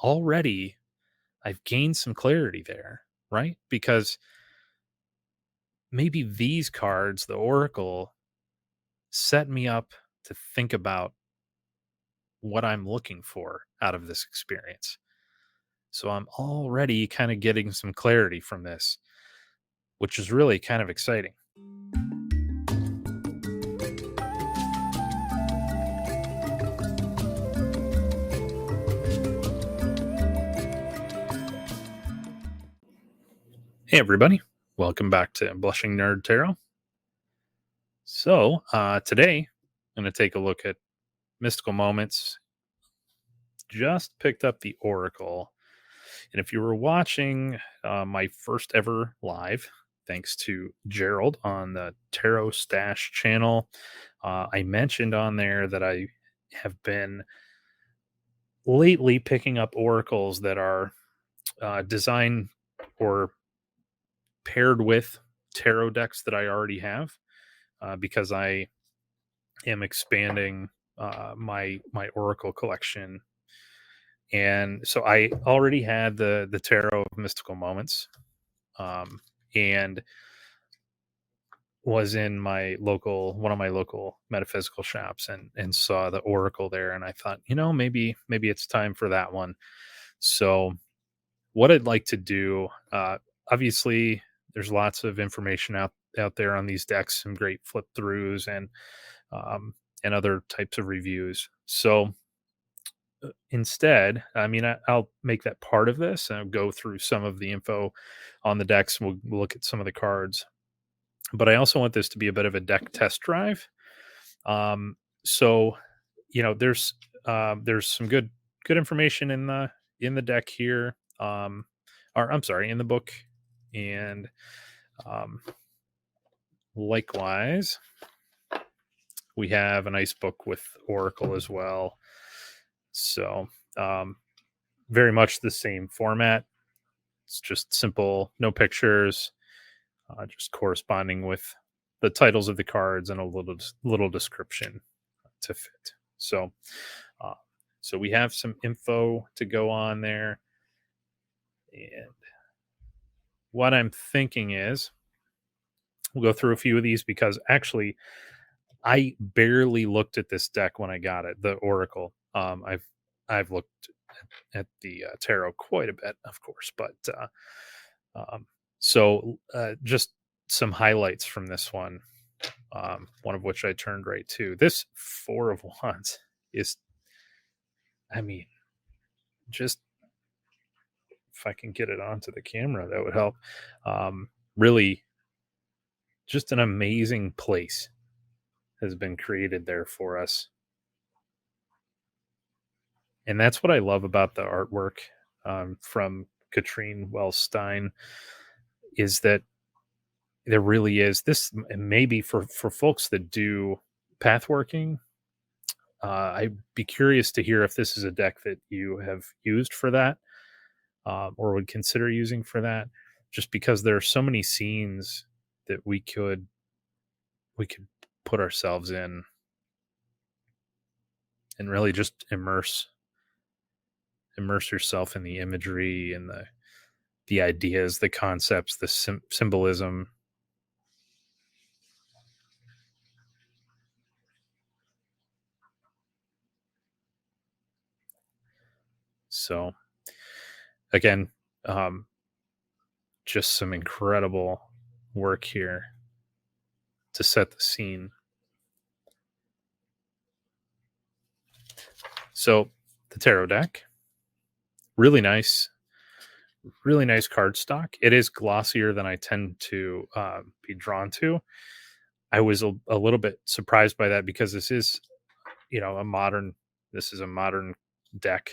already I've gained some clarity there, right? Because maybe these cards, the Oracle, set me up to think about what I'm looking for out of this experience. So I'm already kind of getting some clarity from this, which is really kind of exciting. Hey, everybody. Welcome back to Blushing Nerd Tarot. Today I'm going to take a look at mystical moments. Just picked up the Oracle. And if you were watching my first ever live, thanks to Gerald on the Tarot Stash channel, I mentioned on there that I have been lately picking up oracles that are designed or paired with tarot decks that I already have, because I am expanding my oracle collection. And so I already had the tarot of mystical moments, um, and was in my local one of my local metaphysical shops and saw the oracle there, and I thought, maybe it's time for that one. So what I'd like to do, obviously, there's lots of information out there on these decks, some great flip throughs um, and other types of reviews. So instead, I'll make that part of this and I'll go through some of the info on the decks. We'll look at some of the cards, but I also want this to be a bit of a deck test drive. Um, so there's some good information in the deck here, or I'm sorry, in the book, and um, likewise, we have a nice book with Oracle as well. So um, very much the same format. It's just simple, no pictures, just corresponding with the titles of the cards and a little description to fit. Uh, so we have some info to go on there, and what I'm thinking is we'll go through a few of these because actually I barely looked at this deck when I got it, the Oracle. I've looked at the tarot quite a bit, of course, but um, just some highlights from this one. One of which I turned right to. This Four of Wands is, I mean, just if I can get it onto the camera, that would help. Really, just an amazing place has been created there for us. And that's what I love about the artwork from Katrine Wells Stein, is that there really is this, maybe for folks that do path working. I'd be curious to hear if this is a deck that you have used for that, or would consider using for that, just because there are so many scenes that we could put ourselves in and really just immerse yourself in the imagery and the ideas, the concepts, the symbolism. So again, um, just some incredible work here to set the scene. So the tarot deck, really nice, really nice card stock. It is glossier than I tend to be drawn to. I was a little bit surprised by that because this is, a modern. This is a modern deck.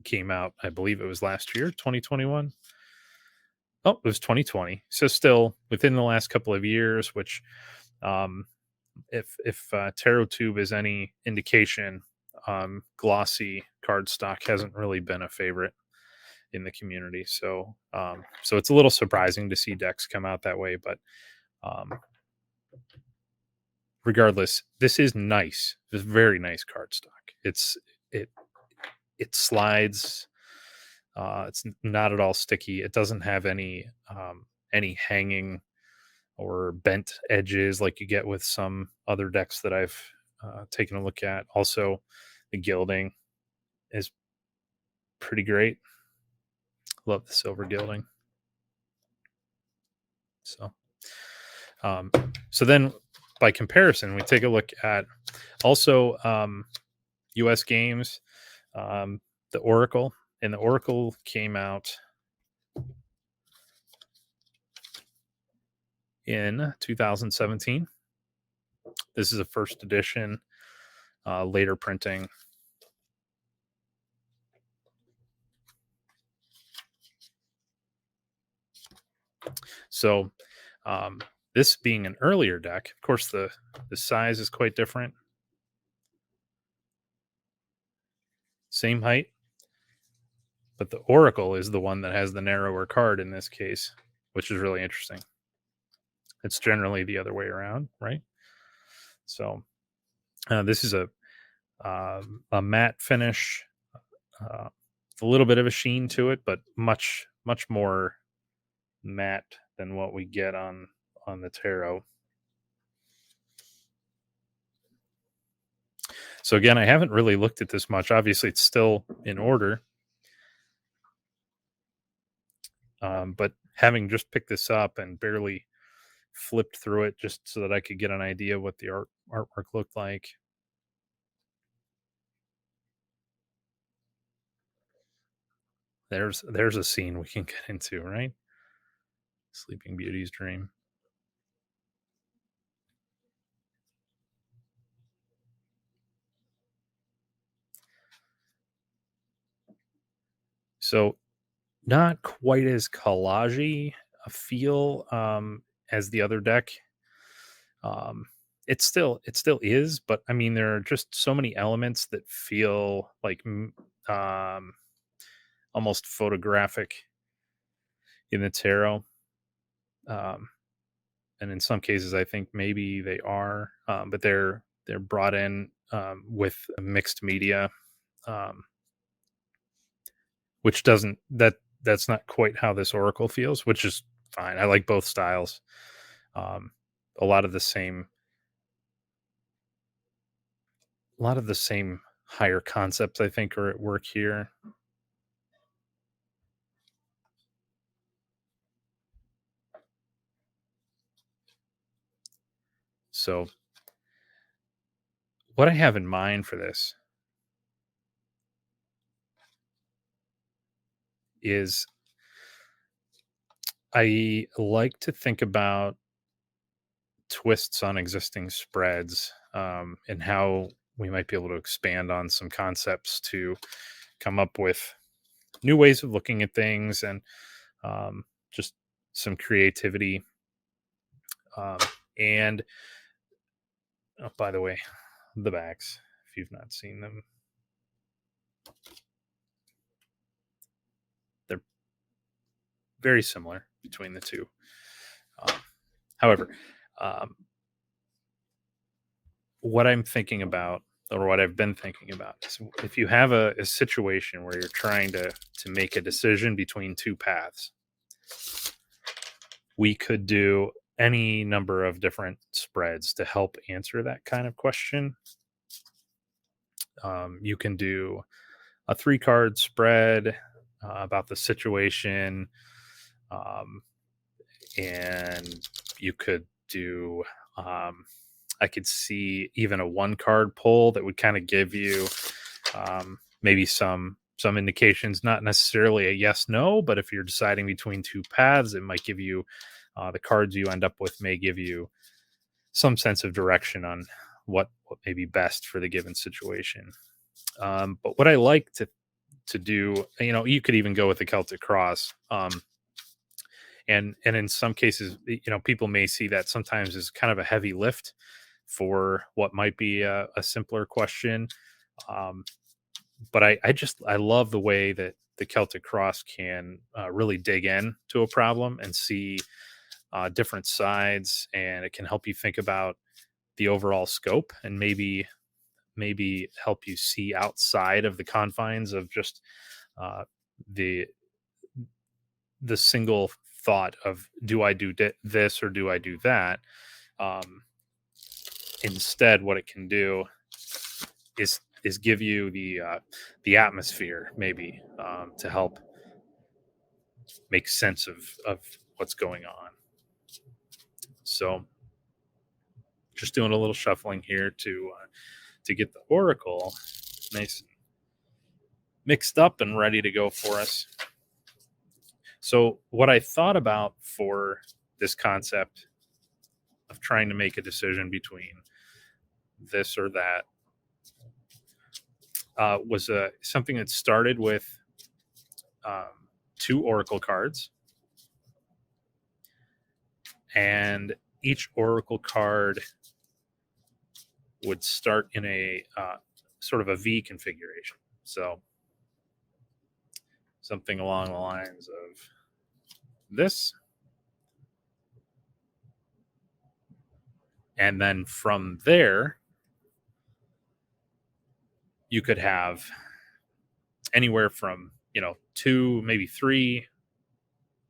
Came out, I believe it was last year, 2021. Oh, it was 2020. So still within the last couple of years, which, um, if Tarot Tube is any indication, glossy cardstock hasn't really been a favorite in the community. So it's a little surprising to see decks come out that way, but um, regardless, this is nice. It's very nice cardstock. It it slides. It's not at all sticky. It doesn't have any hanging or bent edges like you get with some other decks that I've taken a look at. Also, the gilding is pretty great. Love the silver gilding. So, so then by comparison, we take a look at also U.S. games, the Oracle, and the Oracle came out in 2017. This is a first edition, later printing. So, this being an earlier deck, of course, the size is quite different. Same height, but the Oracle is the one that has the narrower card in this case, which is really interesting. It's generally the other way around, right? So, this is a matte finish, a little bit of a sheen to it, but much more matte than what we get on the tarot. So again, I haven't really looked at this much. Obviously, it's still in order, but having just picked this up and barely flipped through it just so that I could get an idea what the artwork looked like. There's a scene we can get into, right? Sleeping Beauty's dream. So not quite as collagey a feel as the other deck. It still is, but I mean there are just so many elements that feel like almost photographic in the tarot. And in some cases, I think maybe they are, but they're brought in with mixed media, um, which that's not quite how this Oracle feels, which is fine. I like both styles. A lot of the same higher concepts I think are at work here. So what I have in mind for this is I like to think about twists on existing spreads, and how we might be able to expand on some concepts to come up with new ways of looking at things and just some creativity. And oh, by the way, the backs, if you've not seen them, they're very similar between the two. However, what I'm thinking about, or what I've been thinking about, is if you have a situation where you're trying to make a decision between two paths, we could do any number of different spreads to help answer that kind of question. You can do a 3-card spread about the situation, and you could do I could see even a 1-card pull that would kind of give you maybe some indications, not necessarily a yes no, but if you're deciding between two paths, it might give you the cards you end up with may give you some sense of direction on what may be best for the given situation. But what I like to do, you could even go with the Celtic Cross. And in some cases, people may see that sometimes as kind of a heavy lift for what might be a simpler question. But I love the way that the Celtic Cross can really dig in to a problem and see different sides, and it can help you think about the overall scope and maybe maybe help you see outside of the confines of just uh, the the single thought of do I do this or do I do that. Um, Instead, what it can do is give you the atmosphere maybe to help make sense of what's going on. So just doing a little shuffling here to get the oracle nice and mixed up and ready to go for us. So what I thought about for this concept of trying to make a decision between this or that was something that started with um, two oracle cards, and each oracle card would start in a sort of a V configuration. So something along the lines of this. And then from there, you could have anywhere from, 2, maybe 3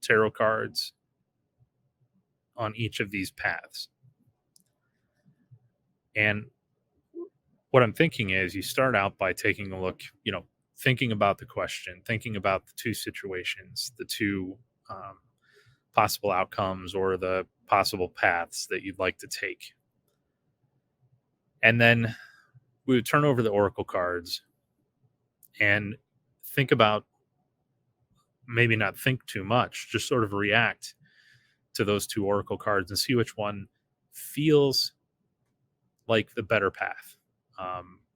tarot cards on each of these paths. And what I'm thinking is you start out by taking a look, thinking about the question, thinking about the two situations, the two possible outcomes or the possible paths that you'd like to take. And then we would turn over the oracle cards and think about, maybe not think too much, just sort of react to those two oracle cards and see which one feels like the better path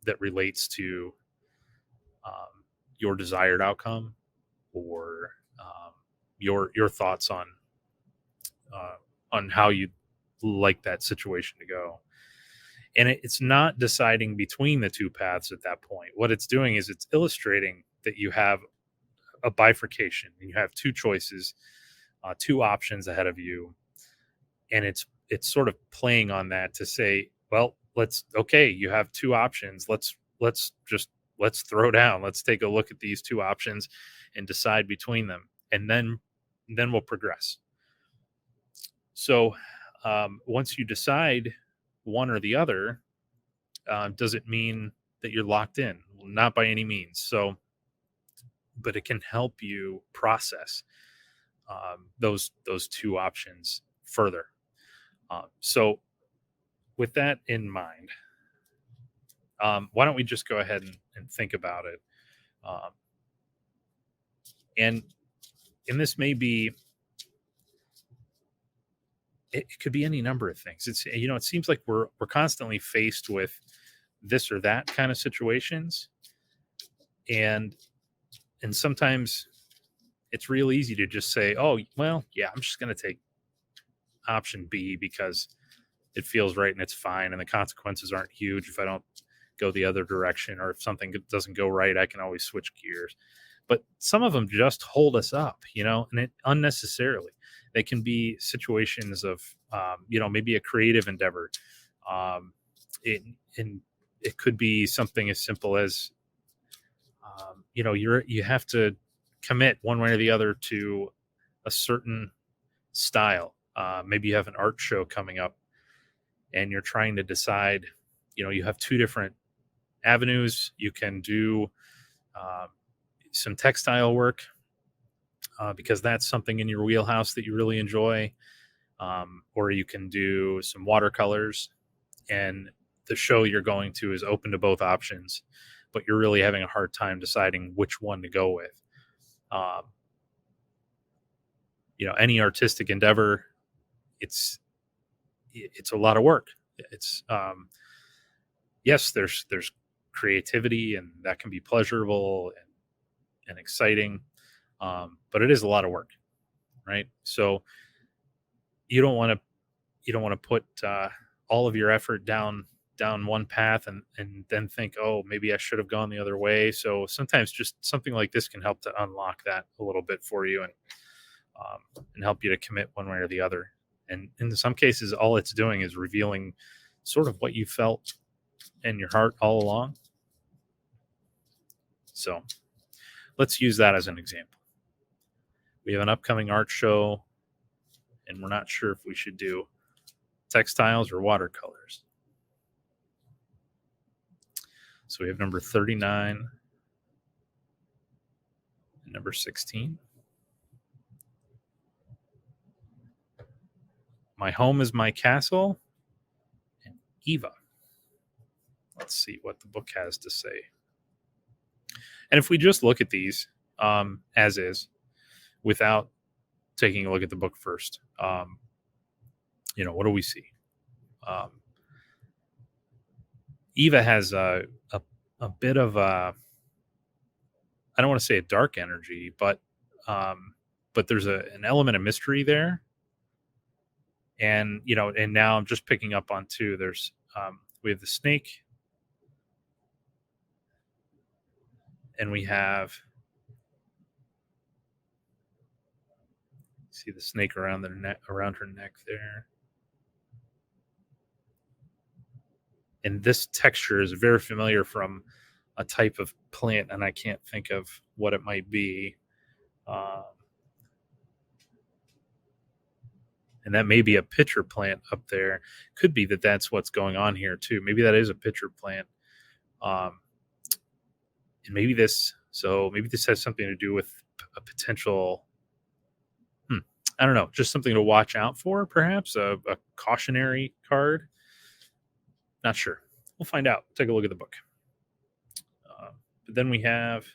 that relates to your desired outcome or your thoughts on how you'd like that situation to go. And it's not deciding between the two paths at that point. What it's doing is it's illustrating that you have a bifurcation and you have two choices, two options ahead of you. And it's sort of playing on that to say, well, you have two options. Let's throw down. Let's take a look at these two options and decide between them. And then we'll progress. So once you decide one or the other, does it mean that you're locked in? Well, not by any means. So, but it can help you process those two options further. So, with that in mind, why don't we just go ahead and think about it? And this may be, it could be any number of things. It's, it seems like we're constantly faced with this or that kind of situations. And sometimes it's real easy to just say, oh, well, yeah, I'm just going to take option B because it feels right and it's fine. And the consequences aren't huge if I don't go the other direction, or if something doesn't go right, I can always switch gears. But some of them just hold us up, and it unnecessarily. They can be situations of, maybe a creative endeavor. It could be something as simple as, you have to commit one way or the other to a certain style. Maybe you have an art show coming up and you're trying to decide, you have two different avenues. You can do some textile work because that's something in your wheelhouse that you really enjoy. Or you can do some watercolors, and the show you're going to is open to both options, but you're really having a hard time deciding which one to go with. Any artistic endeavor, it's a lot of work. It's yes, there's creativity, and that can be pleasurable and exciting, but it is a lot of work, right? So you don't want to put all of your effort down one path and then think, oh, maybe I should have gone the other way. So sometimes just something like this can help to unlock that a little bit for you and help you to commit one way or the other. And in some cases, all it's doing is revealing sort of what you felt and your heart all along. So let's use that as an example. We have an upcoming art show, and we're not sure if we should do textiles or watercolors. So we have number 39 and number 16. My home is my castle, and Eva. Let's see what the book has to say. And if we just look at these as is, without taking a look at the book first, what do we see? Eva has a bit of a, I don't want to say a dark energy, but there's an element of mystery there. And, and now I'm just picking up on two. There's, we have the snake, and we have, see the snake around around her neck there. And this texture is very familiar from a type of plant, and I can't think of what it might be. And that may be a pitcher plant up there. Could be that that's what's going on here too. Maybe that is a pitcher plant. And maybe this has something to do with a potential, I don't know, just something to watch out for, perhaps a cautionary card. Not sure. We'll find out. Take a look at the book. But then we have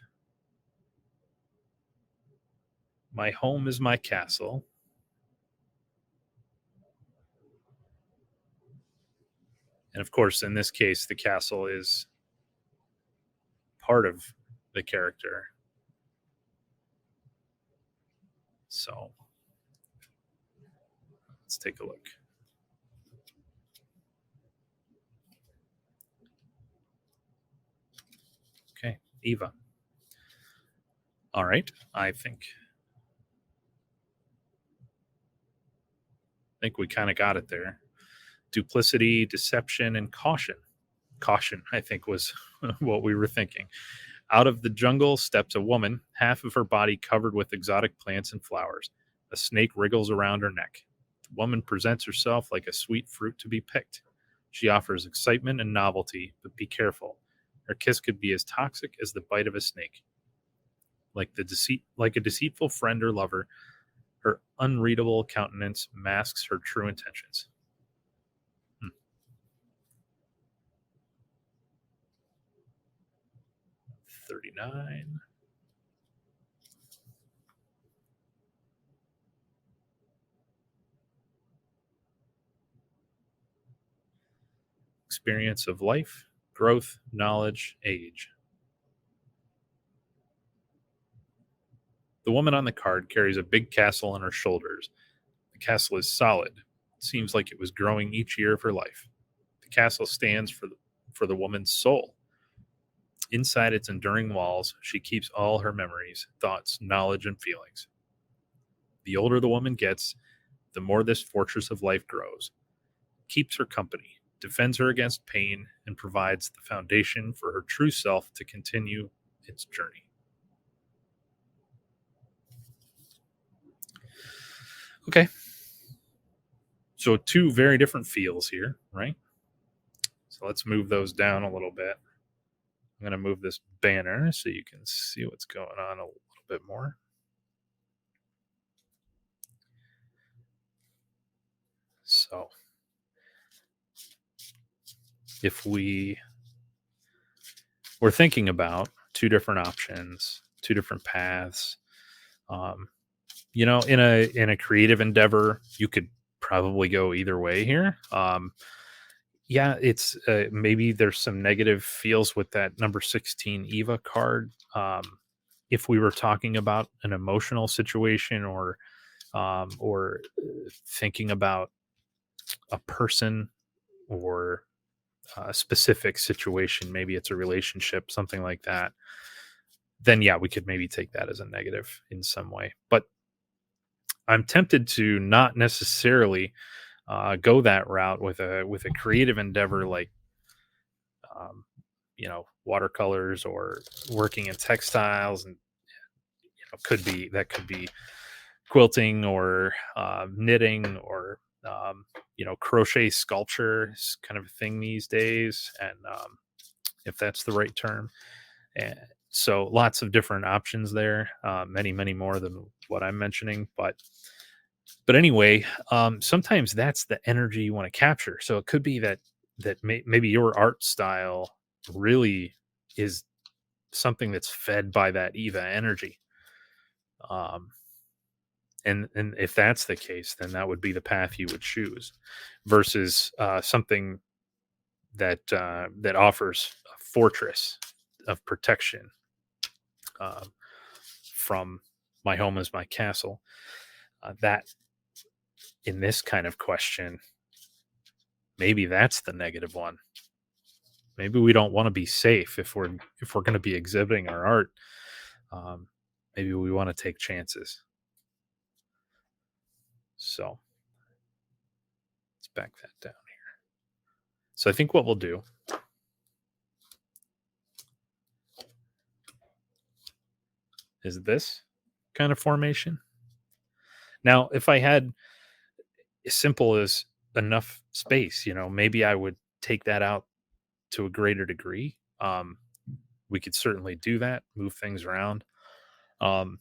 my home is my castle. And of course, in this case, the castle is part of the character. So let's take a look. Okay, Eva. All right, I think we kind of got it there. Duplicity, deception, and caution. Caution, I think, was what we were thinking. Out of the jungle steps a woman, half of her body covered with exotic plants and flowers. A snake wriggles around her neck. The woman presents herself like a sweet fruit to be picked. She offers excitement and novelty, but be careful. Her kiss could be as toxic as the bite of a snake. Like a deceitful friend or lover, her unreadable countenance masks her true intentions. 39. Experience of life, growth, knowledge, age. The woman on the card carries a big castle on her shoulders. The castle is solid. It seems like it was growing each year of her life. The castle stands for the woman's soul. Inside its enduring walls, she keeps all her memories, thoughts, knowledge, and feelings. The older the woman gets, the more this fortress of life grows. It keeps her company, defends her against pain, and provides the foundation for her true self to continue its journey. Okay. So two very different feels here, right? So let's move those down a little bit. I'm going to move this banner so you can see what's going on a little bit more. So if we're thinking about two different options, two different paths, in a creative endeavor, you could probably go either way here. It's maybe there's some negative feels with that number 16 Eva card. If we were talking about an emotional situation or thinking about a person or a specific situation, maybe it's a relationship, something like that, then we could maybe take that as a negative in some way. But I'm tempted to not necessarily go that route with a creative endeavor like watercolors or working in textiles, and could be quilting or knitting or crochet sculpture is kind of a thing these days, and if that's the right term. And so lots of different options there, many more than what I'm mentioning, but anyway, sometimes that's the energy you want to capture. So it could be that maybe your art style really is something that's fed by that Eva energy. Um, and if that's the case, then that would be the path you would choose, versus something that offers a fortress of protection, um, from my home is my castle. That in this kind of question, maybe that's the negative one. Maybe we don't want to be safe if we're going to be exhibiting our art. Um, Maybe we want to take chances. So let's back that down here. So I think what we'll do is this kind of formation. Now, if I had as simple as enough space, maybe I would take that out to a greater degree. We could certainly do that, move things around. Um,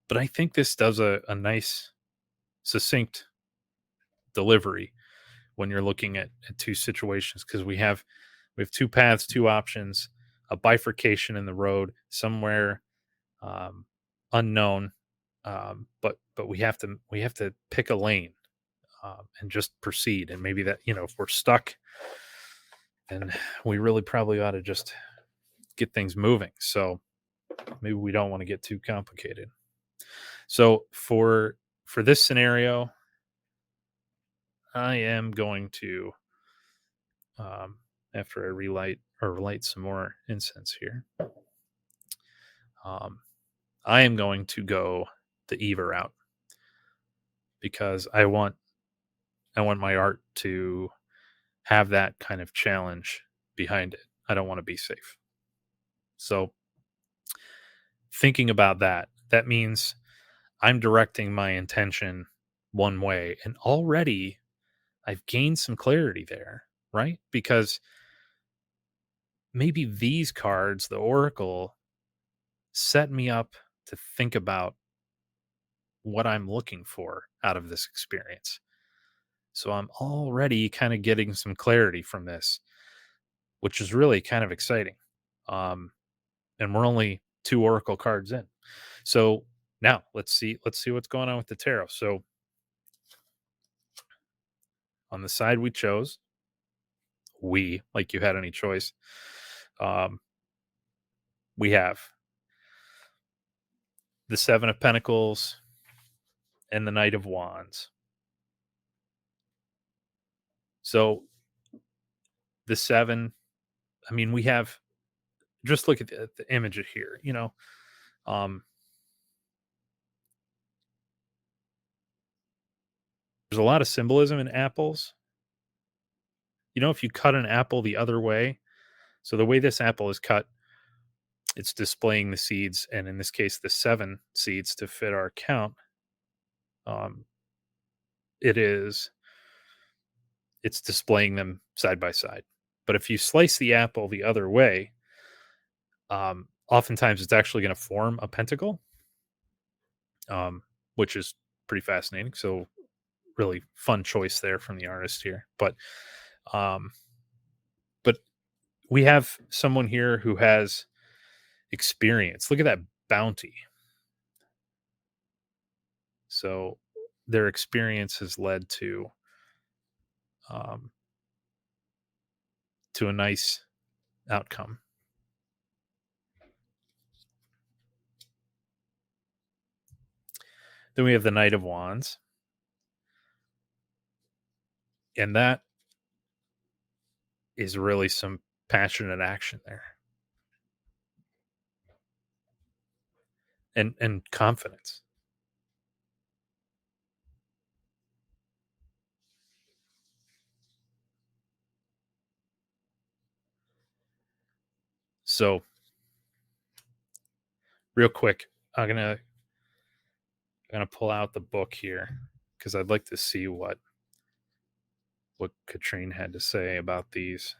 but I think this does a nice, succinct delivery when you're looking at two situations, because we have two paths, two options, a bifurcation in the road somewhere, um, unknown, but we have to pick a lane, and just proceed. And maybe that, if we're stuck, then we really probably ought to just get things moving. So maybe we don't want to get too complicated. So for this scenario, I am going to, after I relight or light some more incense here, um, I am going to go the Eva route, because I want my art to have that kind of challenge behind it. I don't want to be safe. So thinking about that means I'm directing my intention one way, and already I've gained some clarity there, right? Because maybe these cards, the Oracle, set me up to think about what I'm looking for out of this experience. So I'm already kind of getting some clarity from this, which is really kind of exciting. Um, and we're only two Oracle cards in. So now let's see what's going on with the tarot. So on the side we chose, like you had any choice, um, we have the Seven of Pentacles and the Knight of Wands. So the seven, I mean, we have, just look at the image here, um, there's a lot of symbolism in apples. If you cut an apple the other way, so the way this apple is cut, it's displaying the seeds, and in this case, the 7 seeds to fit our count. Um, it is, it's displaying them side by side. But if you slice the apple the other way, oftentimes it's actually going to form a pentacle, um, which is pretty fascinating. So really fun choice there from the artist here. Um, but we have someone here who has experience. Look at that bounty. So their experience has led um, to a nice outcome. Then we have the Knight of Wands, and that is really some passionate action there, and confidence. So real quick, I'm gonna pull out the book here because I'd like to see what Katrine had to say about these.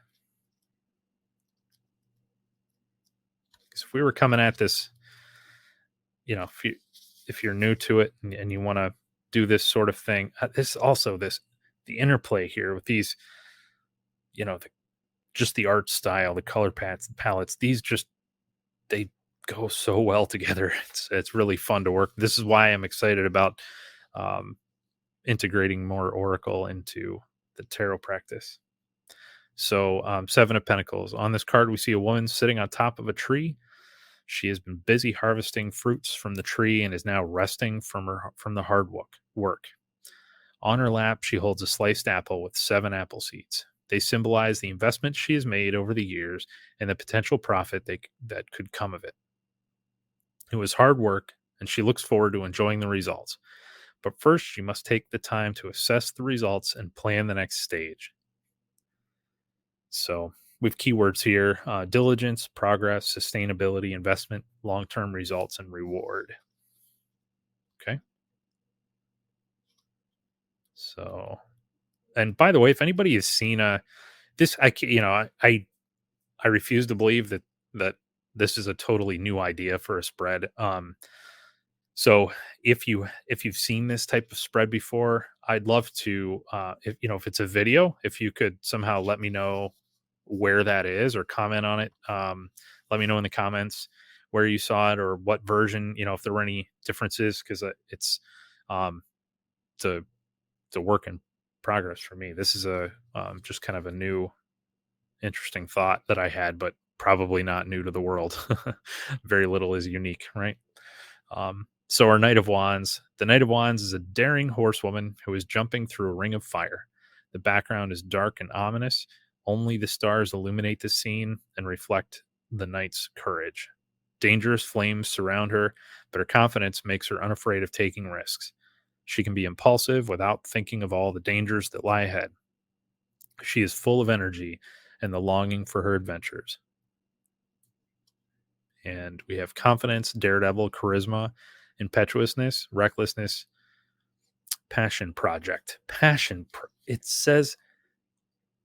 Because if we were coming at this, if you're new to it and you want to do this sort of thing, the interplay here with these, just the art style, the color palettes, these just they go so well together. It's really fun to work. This is why I'm excited about um, integrating more Oracle into the tarot practice. So, Seven of Pentacles. On this card, we see a woman sitting on top of a tree. She has been busy harvesting fruits from the tree and is now resting from the hard work. On her lap, she holds a sliced apple with 7 apple seeds. They symbolize the investment she has made over the years and the potential profit that could come of it. It was hard work, and she looks forward to enjoying the results. But first, she must take the time to assess the results and plan the next stage. So, with keywords here: diligence, progress, sustainability, investment, long term results, and reward. Okay. So, and by the way, if anybody has seen this, I refuse to believe that this is a totally new idea for a spread. So if you've seen this type of spread before, I'd love to, if it's a video, if you could somehow let me know where that is or comment on it. Let me know in the comments where you saw it or what version, if there were any differences, because um, it's a work in progress for me. This is just kind of a new, interesting thought that I had, but probably not new to the world. Very little is unique, right? So our Knight of Wands. The Knight of Wands is a daring horsewoman who is jumping through a ring of fire. The background is dark and ominous. Only the stars illuminate the scene and reflect the knight's courage. Dangerous flames surround her, but her confidence makes her unafraid of taking risks. She can be impulsive without thinking of all the dangers that lie ahead. She is full of energy and the longing for her adventures. And we have confidence, daredevil, charisma, impetuousness, recklessness, passion project. It says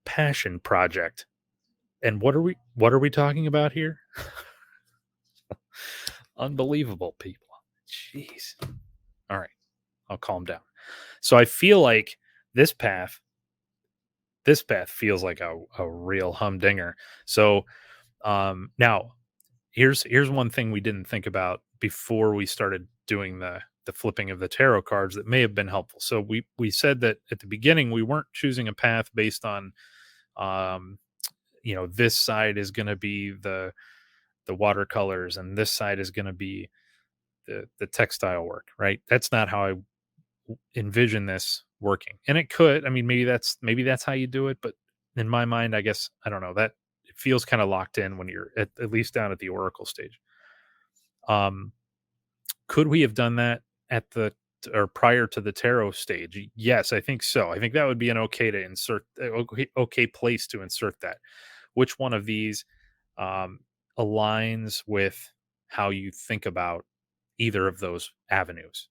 passion project. And what are we talking about here? Unbelievable, people. Jeez. All right. I'll calm down. So I feel like this path feels like a real humdinger. So now here's one thing we didn't think about before we started doing the flipping of the tarot cards that may have been helpful. So we said that at the beginning we weren't choosing a path based on this side is going to be the watercolors and this side is going to be the textile work, right? That's not how I envision this working. And it could, I mean, maybe that's how you do it, but in my mind, I guess, I don't know, that it feels kind of locked in when you're at least down at the oracle stage. Could we have done that at the or prior to the tarot stage? Yes, I think so. I think that would be an okay place to insert that. Which one of these aligns with how you think about either of those avenues,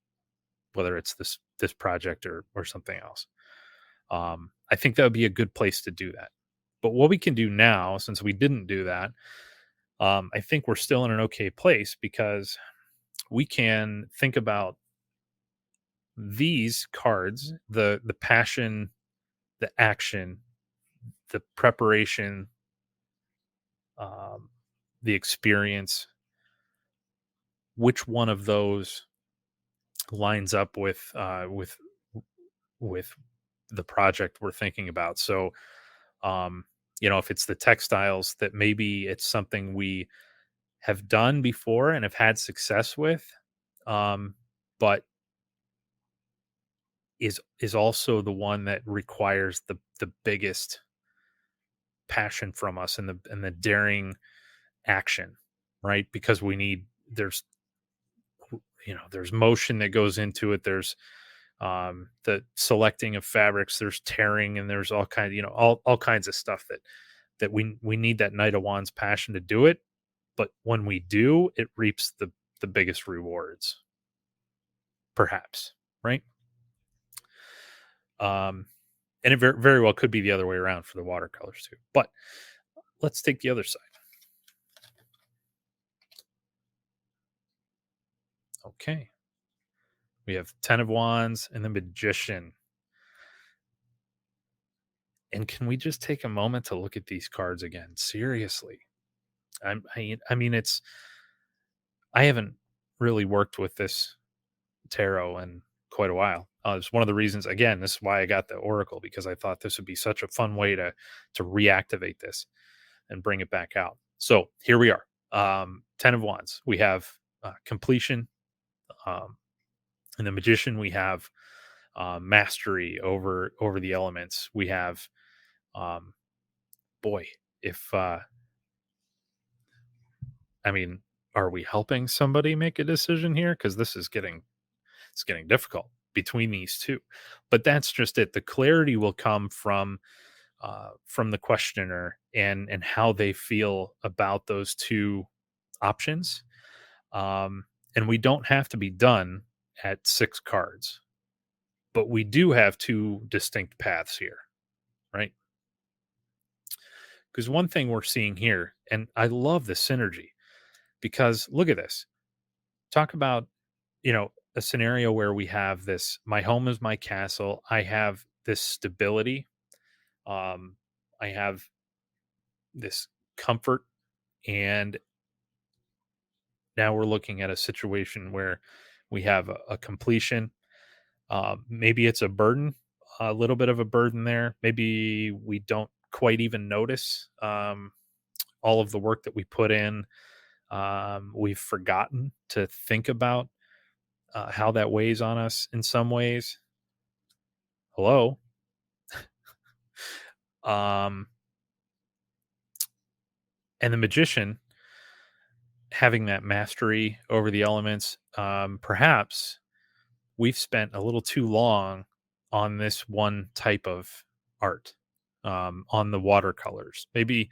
whether it's this project or something else? I think that would be a good place to do that. But what we can do now, since we didn't do that, I think we're still in an okay place because we can think about these cards, the passion, the action, the preparation, the experience. Which one of those lines up with the project we're thinking about? So, if it's the textiles, that maybe it's something we have done before and have had success with, but is also the one that requires the biggest passion from us and the daring action, right? Because there's motion that goes into it. There's the selecting of fabrics, there's tearing, and there's all kinds of stuff that we need that Knight of Wands passion to do it. but when we do, it reaps the biggest rewards, perhaps, right? Um, and it very well could be the other way around for the watercolors too. But let's take the other side. Okay. We have 10 of wands and the magician. And can we just take a moment to look at these cards again? Seriously. I mean, I haven't really worked with this tarot in quite a while. It's one of the reasons. Again, this is why I got the oracle, because I thought this would be such a fun way to reactivate this and bring it back out. So here we are. 10 of wands. We have completion. Um, in the magician, we have mastery over the elements. We have um, boy, if I mean, are we helping somebody make a decision here? Because this is getting difficult between these two. But that's just it. The clarity will come from the questioner and how they feel about those two options. Um, and we don't have to be done at 6 cards, but we do have two distinct paths here, right? Because one thing we're seeing here, and I love the synergy, because look at this. Talk about, a scenario where we have this: my home is my castle. I have this stability. Um, I have this comfort. And now we're looking at a situation where we have a completion. Maybe it's a burden, a little bit of a burden there. Maybe we don't quite even notice all of the work that we put in. We've forgotten to think about how that weighs on us in some ways. Hello. Um, and the magician having that mastery over the elements, perhaps we've spent a little too long on this one type of art, on the watercolors. Maybe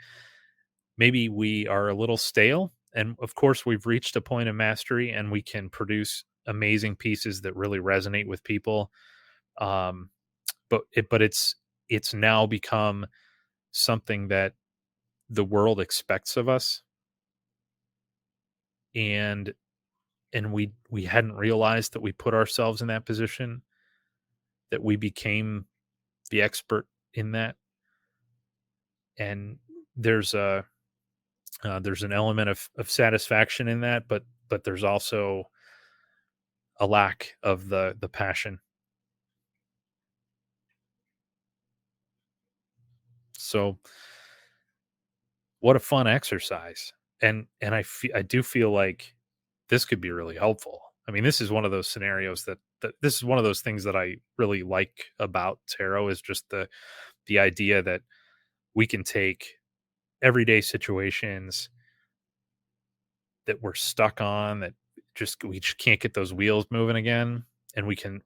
we are a little stale, and of course we've reached a point of mastery and we can produce amazing pieces that really resonate with people. Um, but it's now become something that the world expects of us, and we hadn't realized that we put ourselves in that position, that we became the expert in that. And there's a there's an element of satisfaction in that, but there's also a lack of the passion. So what a fun exercise. And I do feel like this could be really helpful. I mean, this is one of those scenarios that this is one of those things that I really like about tarot, is just the idea that we can take everyday situations that we're stuck on, that we just can't get those wheels moving again, and we can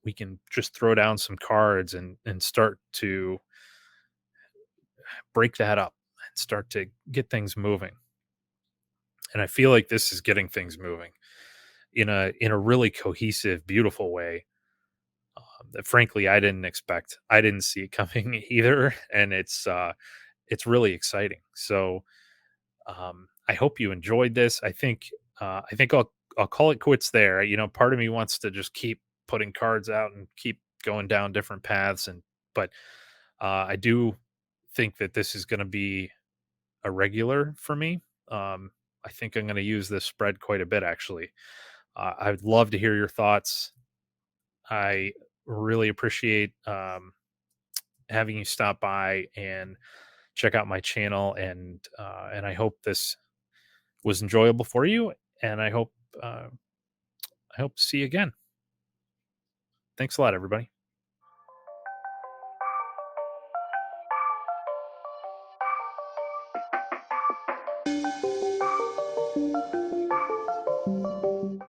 just throw down some cards and start to break that up and start to get things moving. And I feel like this is getting things moving in a really cohesive, beautiful way, that frankly I didn't expect. I didn't see it coming either, and it's really exciting. So I hope you enjoyed this. I think I'll call it quits there. Part of me wants to just keep putting cards out and keep going down different paths, but I do think that this is going to be a regular for me. I think I'm going to use this spread quite a bit, actually. I'd love to hear your thoughts. I really appreciate having you stop by and check out my channel, and I hope this was enjoyable for you. And uh, I hope to see you again. Thanks a lot, everybody.